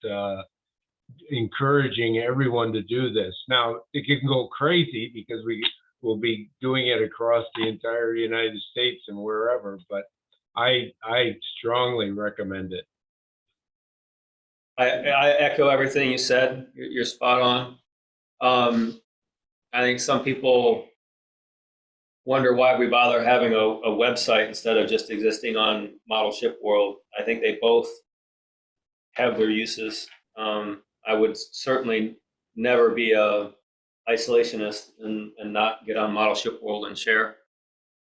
encouraging everyone to do this. Now, it can go crazy because we will be doing it across the entire United States and wherever, but I strongly recommend it. I echo everything you said. You're spot on. I think some people wonder why we bother having a website instead of just existing on Model Ship World. I think they both have their uses. I would certainly never be a isolationist and not get on Model Ship World and share.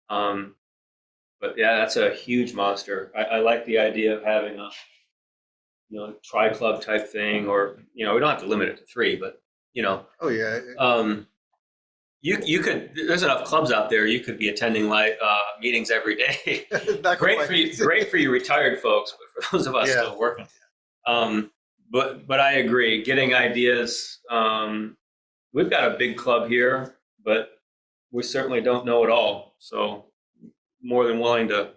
But yeah, that's a huge monster. I like the idea of having a tri-club type thing, or we don't have to limit it to 3, but oh yeah. You could. There's enough clubs out there. You could be attending meetings every day. Great for you. Great for you retired folks, but for those of us still working. But I agree. Getting ideas. We've got a big club here, but we certainly don't know it all. So more than willing to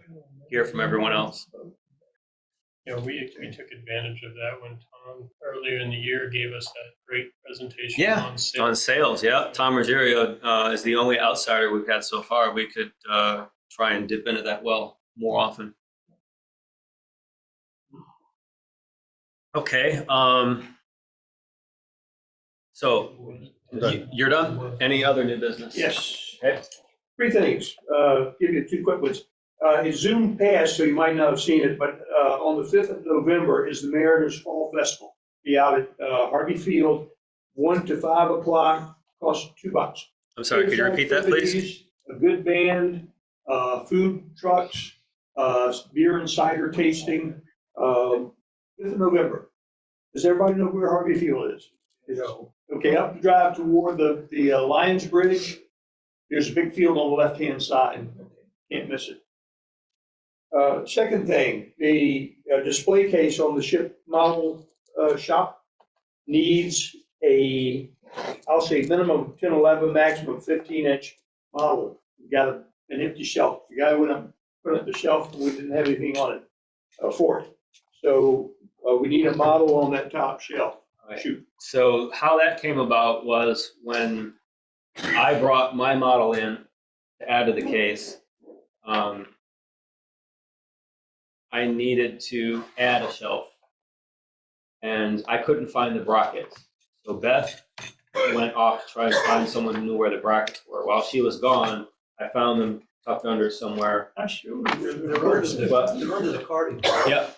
hear from everyone else. We took advantage of that when Tom earlier in the year gave us that great presentation on sales. On sales. Yeah, Tom Ruggiero is the only outsider we've had so far. We could try and dip into that well more often. Okay. So you're done? Any other new business? Yes. Okay. 3 things. Give you 2 quick ones. It's Zoom passed, so you might not have seen it, but on the 5th of November is the Mariners Fall Festival. Be out at Harvey Field, 1 to 5 o'clock, costs $2. I'm sorry, could you repeat that, please? A good band, food trucks, beer and cider tasting, 5th of November. Does everybody know where Harvey Field is? Okay, up the drive toward the Lions Bridge, there's a big field on the left-hand side. Can't miss it. Second thing, the display case on the ship model shop needs I'll say minimum 10, 11, maximum 15-inch model. We got an empty shelf. The guy went up, put up the shelf, and we didn't have anything on it for it. So we need a model on that top shelf. Right. Shoot. So how that came about was when I brought my model in to add to the case. I needed to add a shelf, and I couldn't find the brackets. So Beth went off to try and find someone who knew where the brackets were. While she was gone, I found them tucked under somewhere. I showed you. They're under the carding.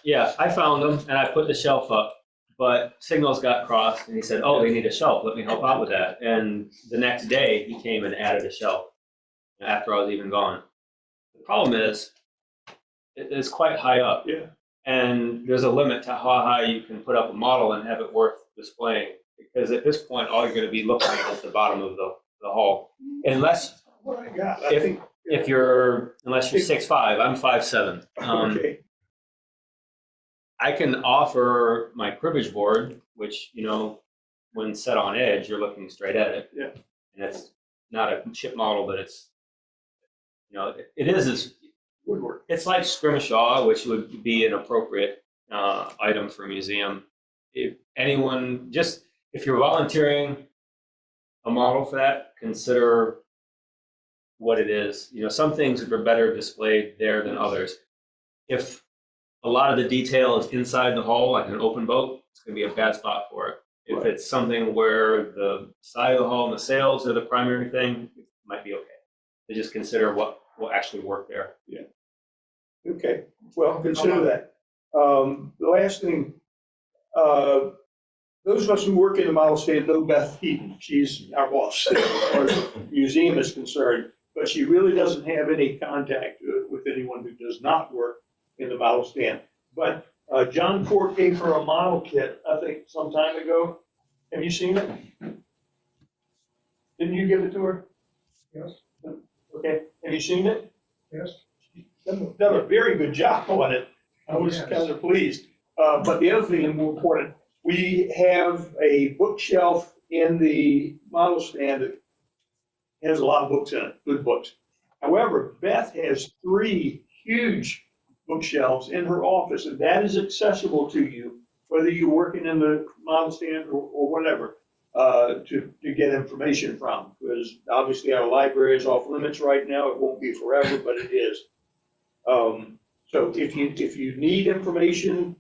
Yeah, I found them, and I put the shelf up, but signals got crossed, and he said, oh, they need a shelf. Let me help out with that. And the next day, he came and added a shelf after I was even gone. The problem is, it is quite high up. Yeah. And there's a limit to how high you can put up a model and have it worth displaying. Because at this point, all you're going to be looking at is the bottom of the hull. Unless What I got, I think. unless you're 6'5", I'm 5'7". Okay, I can offer my cribbage board, which, you know, when set on edge, you're looking straight at it. Yeah. And it's not a chip model, but it's, you know, it is woodwork. it's like scrimshaw, which would be an appropriate item for a museum. If anyone, just if you're volunteering a model for that, consider what it is. You know, some things are better displayed there than others. If a lot of the detail is inside the hull, like an open boat, it's going to be a bad spot for it. If Right. it's something where the side of the hull and the sails are the primary thing, it might be okay. So just consider what will actually work there. Okay, well, consider that. The last thing, those of us who work in the model stand know Beth Heaton. She's our boss as far as the museum is concerned, but she really doesn't have any contact with anyone who does not work in the model stand. But John Court gave her a model kit, I think, some time ago. Have you seen it? Didn't you give it to her? Yes, Okay, have you seen it? yes. Done a very good job on it. I was Yes. kind of pleased. But the other thing, and more important, we have a bookshelf in the model stand that has a lot of books in it, good books. However, Beth has 3 huge bookshelves in her office, and that is accessible to you, whether you're working in the model stand or whatever, to get information from. Because obviously our library is off limits right now. It won't be forever, but it is. So if you need information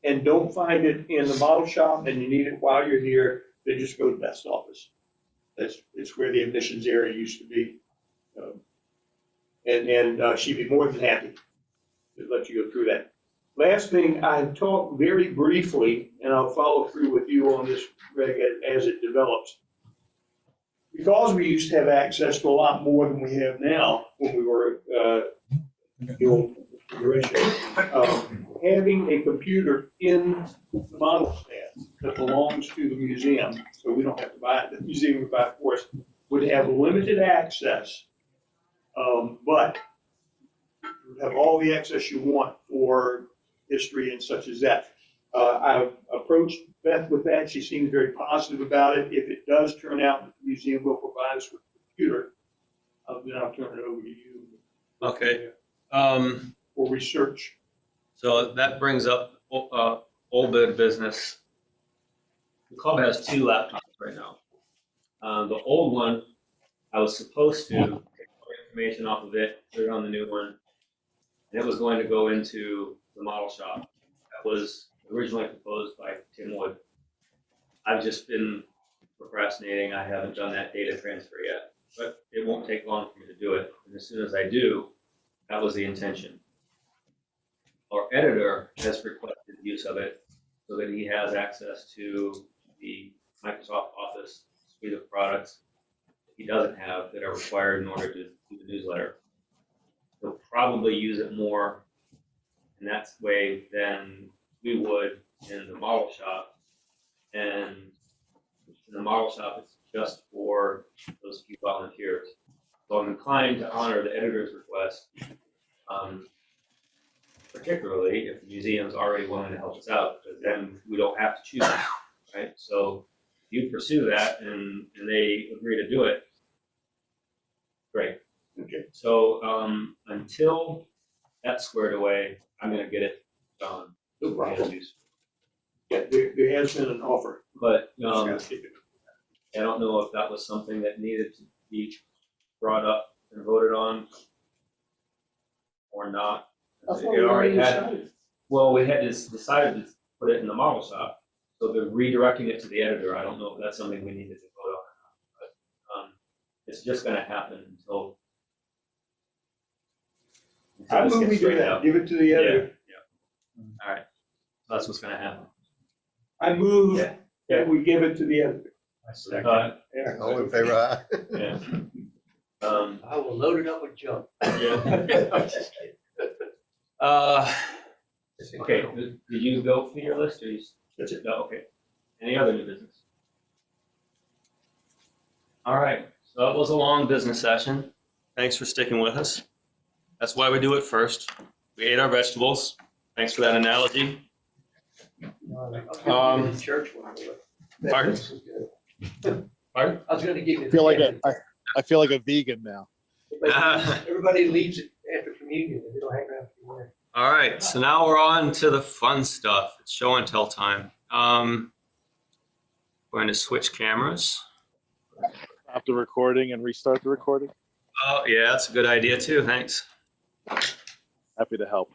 and don't find it in the model shop and you need it while you're here, then just go to Beth's office. It's where the admissions area used to be. And she'd be more than happy to let you go through that. Last thing, I talked very briefly, and I'll follow through with you on this, Greg, as it develops. Because we used to have access to a lot more than we have now when we were the old configuration, having a computer in the model stand that belongs to the museum, so we don't have to buy it, the museum would buy it for us, would have limited access, but would have all the access you want for history and such as that. I've approached Beth with that. She seems very positive about it. If it does turn out that the museum will provide us with a computer, then I'll turn it over to you. Okay. For research. So that brings up old bit of business. The club has 2 laptops right now. The old one, I was supposed to take all the information off of it, put it on the new one, and it was going to go into the model shop. That was originally proposed by Tim Wood. I've just been procrastinating. I haven't done that data transfer yet, but it won't take long for me to do it. And as soon as I do, that was the intention. Our editor has requested use of it so that he has access to the Microsoft Office suite of products that he doesn't have that are required in order to do the newsletter. He'll probably use it more in that way than we would in the model shop. And in the model shop, it's just for those few volunteers. So I'm inclined to honor the editor's request, particularly if the museum's already willing to help us out, because then we don't have to choose, right? So you pursue that and they agree to do it, great. Okay. So until that's squared away, I'm gonna get it done. No problem. Yeah, there has been an offer. But Just gotta keep it. I don't know if that was something that needed to be brought up and voted on or not. I thought It we already had- decided. Well, we had decided to put it in the model shop, so they're redirecting it to the editor. I don't know if that's something we needed to vote on or not, but it's just gonna happen until I this move gets we do straightened that, out. give it to the editor. Yeah. All right, so that's what's gonna happen. I move Yeah. that we give it to the editor. Yeah, all in favor, aye. Yeah. I will load it up with junk. Yeah. I'm just kidding. think. Okay, did you go for your list or you? That's it, no, okay. Any other new business? All right, so that was a long business session. Thanks for sticking with us. That's why we do it first. We ate our vegetables. Thanks for that analogy. Church one. That Pardon? place is good. Pardon? I was gonna give you. I feel like I feel like a vegan now. Everybody leaves after communion, and they don't hang around for dinner. All right, so now we're on to the fun stuff. It's show and tell time. We're going to switch cameras. Stop the recording and restart the recording. Oh, yeah, that's a good idea too. Thanks. Happy to help.